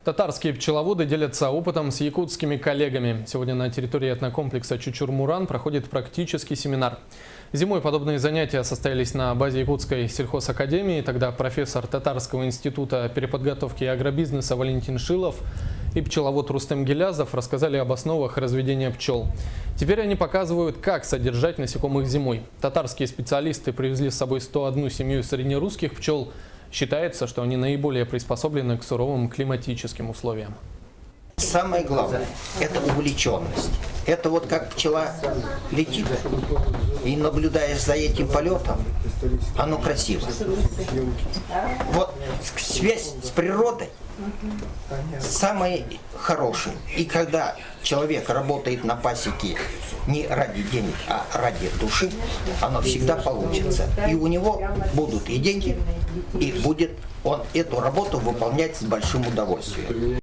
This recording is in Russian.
Татарские пчеловоды делятся опытом с якутскими коллегами. Сегодня на территории этнокомплекса Чучур-Муран проходит практический семинар. Зимой подобные занятия состоялись на базе Якутской сельхозакадемии. Тогда профессор Татарского института переподготовки и агробизнеса Валентин Шилов и пчеловод Рустем Гилязов рассказали об основах разведения пчел. Теперь они показывают, как содержать насекомых зимой. Татарские специалисты привезли с собой 101 семью среднерусских пчел. Считается, что они наиболее приспособлены к суровым климатическим условиям. Самое главное – это увлеченность. Это вот как пчела летит, и наблюдаешь за этим полетом, оно красиво. Вот связь с природой самая хорошая. И когда человек работает на пасеке не ради денег, а ради души, оно всегда получится. И у него будут и деньги, и будет он эту работу выполнять с большим удовольствием.